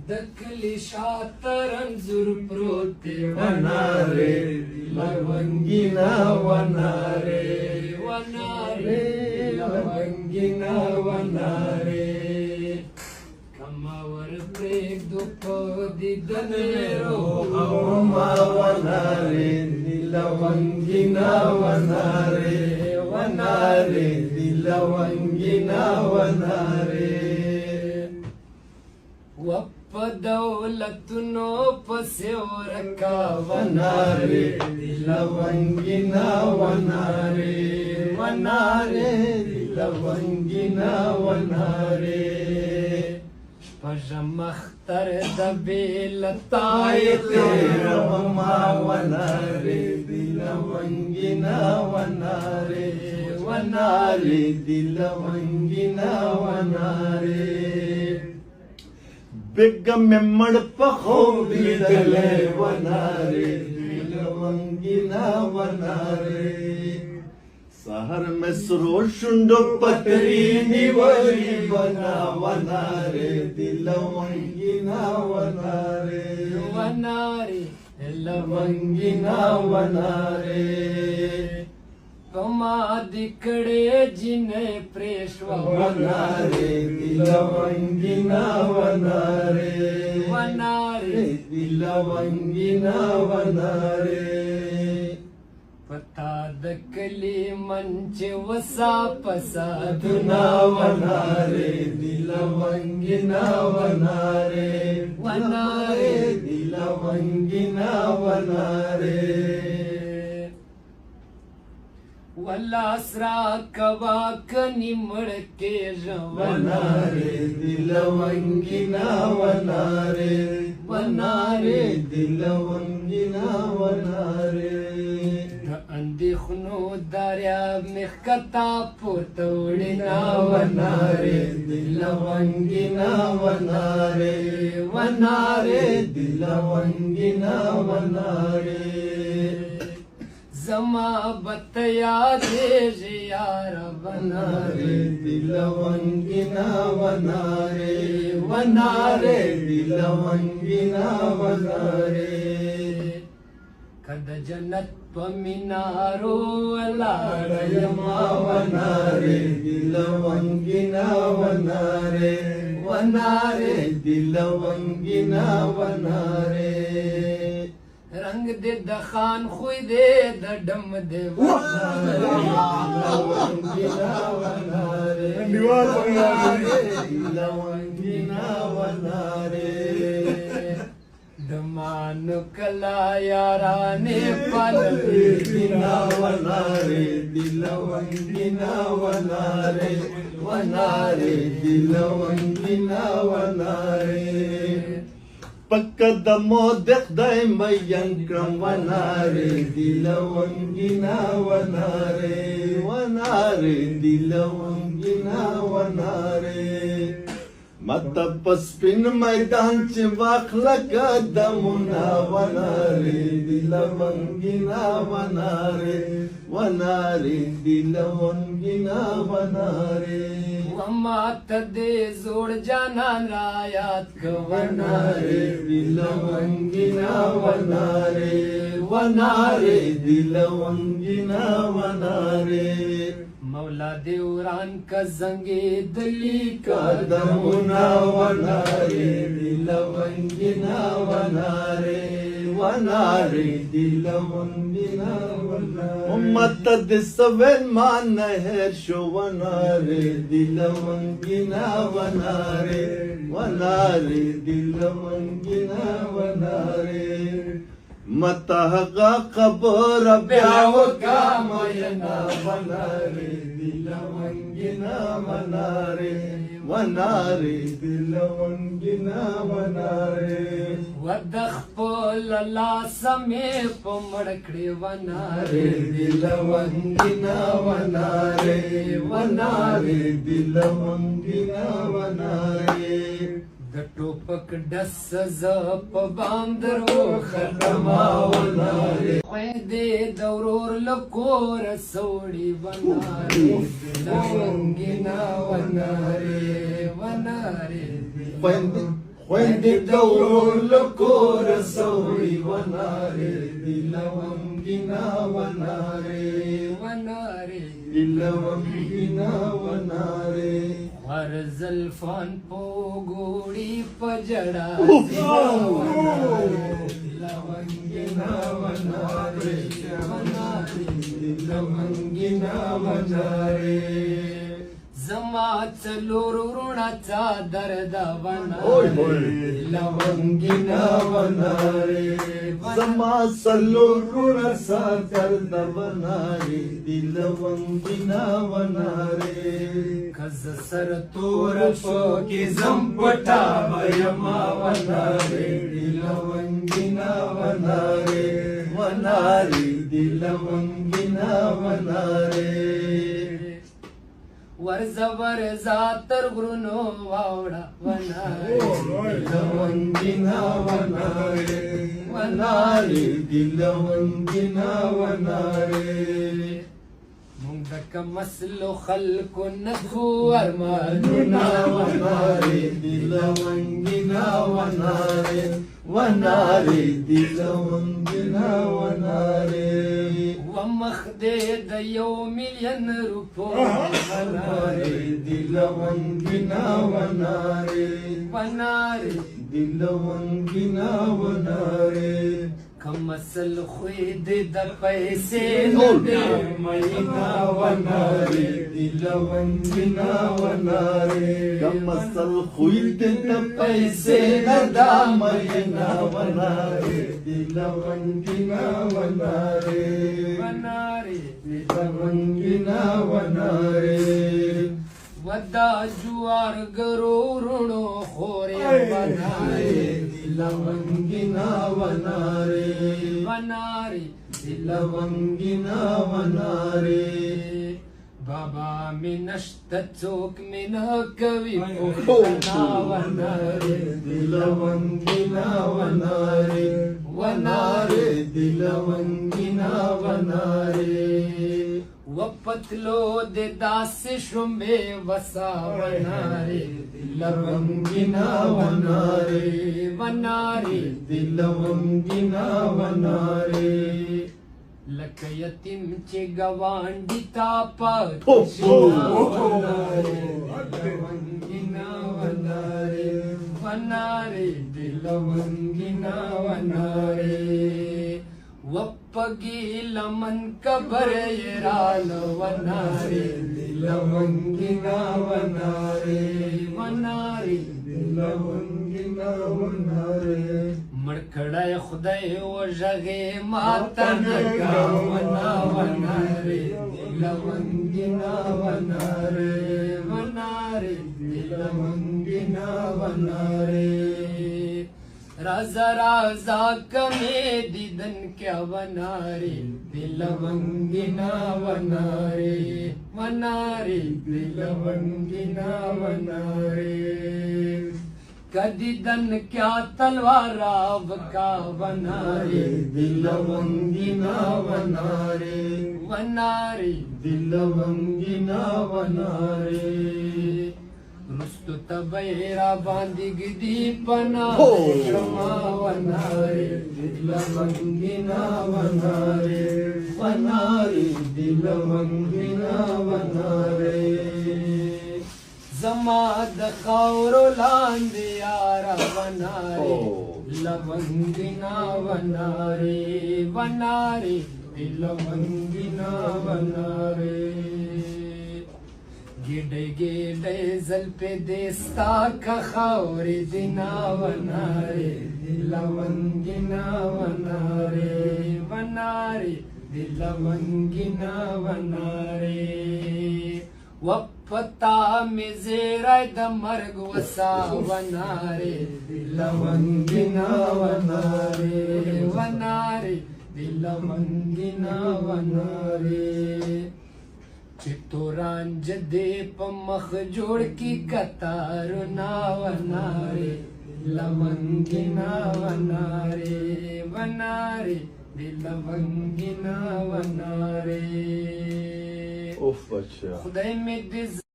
दकली शातरंजूर प्रोते वनारे लवंगिना वनारे वनारे लवंगिना वनारे कमावर प्रेग दुपदी दनेरो अवमा वनारे लवंगिना वनारे वनारे लवंगिना वनारे दौलतनो पसेवर का वनारे लवंगिना वनारे वनारे लवंगिना वनारे पजमख्तर दबेलताय तेरवमा वनारे लवंगिना वनारे वनारे लवंगिना वनारे बेगम में मड़पखो बिदले वनारे लवंगिना वनारे सहर में सुरोशुंडो पतरी निवरी बना वनारे लवंगिना वनारे वनारे लवंगिना वनारे कमा दिकड़े जिने प्रेशवा वनारे लवंगिना वनारे वनारे लवंगिना वनारे पता दकली मंच वसा पसादुना दुना वनारे लवंगिना वनारे वनारे लवंगिना वनारे वलासरा कवा कनी मड़के वनारे लवंगिना वनारे वनारे लवंगिना वनारे अंदिखनो दरिया में कता पोतोड़ना वनारे लवंगिना वनारे वनारे लवंगिना वनारे जमा बतया दे यार वनारे लवंगिना वनारे वनारे लवंगिना वनारे कद जन्नत पमिनारो लाड़य यमा वनारे लवंगिना वनारे वनारे लवंगिना वनारे रंग दे दखान खुई दे दडम दे लवंगिना वनारे लवंगिना वनारे दमान कला याराने पल बिना वनारे लवंगिना वनारे वनारे लवंगिना वनारे पक्कदमो देखदाय मयंक्रम वनारे लवंगिना वनारे वनारे लवंगिना वनारे मत पस्पिन मैदान च वाखला कदमुना वनारे लवंगिना वनारे वनारे लवंगिना वनारे वमात दे जोड़ जाना रायात वनारे लवंगिना वनारे वनारे लवंगिना वनारे मौला देवरान का जंगे दली का कदमुना वनारे लवंगिना वनारे वनारे लवंगिना वनारे उम्मत दिसवेन मान है शो वनारे लवंगिना वनारे वनारे लवंगिना वनारे मतहगा कबर ब्याव का मयना वनारे लवंगिना वनारे वनारे लवंगिना वनारे वदख पोलला समे पमड़कड़े वनारे लवंगिना वनारे वनारे लवंगिना वनारे टोपक डस जप बांदरो खतमा वनारे दे दौरोर लकोर सोड़ी वनारे लवंगिना वनारे वनारे خويندې دورو لکور سوړي ونارې دلونګینا ونارې ونارې دلونګینا ونارې ور زلفان پو ګوړي پجړا دلونګینا ونارې دلونګینا ونارې زما څلور وروڼه څادر د لونګینا ونارې زما څلورونه څادر د ونارې دي لونګینا ونارې کز سر تور شو کې زم پټا ویما ونارې دي لونګینا ونارې ونارې دي لونګینا ونارې ورزا ورزا تر غرونو واوړه ونارې لونګینا ونارې ونارې دي لونګینا ونارې مونږ د کمسلو خلکو نه خو ارمانونه ونارې دي لونګینا ونارې ونارې دي لونګینا ونارې ومخ دې د 1,000,000 روپو ونارې دي لونګینا ونارې ونارې دي لونګینا ونارې کمسل خوې دې د پیسې نور نه مینا ونارې دي لونګینا ونارې کمسل خوې دې د پیسې نه دا مینا ونارې دي لونګینا ونارې ونارې دي لونګینا ونارې ودا جوار ګرو رونو خورې ونارې لونګینا ونارې ونارې لونګینا ونارې بابا می نشت څوک می نه کوي پوښتنه ونارې لونګینا ونارې ونارې لونګینا ونارې وپتلو د داسې شومې وسا ونارې لونګینا ونارې ونارې لونګینا ونارې لکه یتیم چې ګوانډي تا لونګینا ونارې ونارې لونګینا ونارې وپګي لمن کبر یرال ونارې لونګینا ونارې ونارې لونګینا ونارې مړکړای خدای وژغې ماته نکا ونارې لونګینا ونارې ونارې لونګینا ونارې رازا رازا کمې دیدن کیا ونارې لونګینا ونارې ونارې لونګینا ونارې کدی دن کیا تلوار کا ونارې لونګینا ونارې ونارې لونګینا ونارې رستو تبیرا باندې گدی پنا شما ونارې لونګینا ونارې ونارې لونګینا ونارې زما د خاورو لاندې یارا ونارې لونګینا ونارې ونارې لونګینا ونارې ګډې ګډې زلپې دستا کا خاورې دینا ونارې لونګینا ونارې ونارې لونګینا ونارې وپتا می زیرای د مرګ وسا ونارې لونګینا ونارې ونارې لونګینا ونارې چې تورانج دې په مخ جوړ کی کتار نا ونارې لونګینا ونارې ونارې لونګینا ونارې اوف بچا خدای مې دې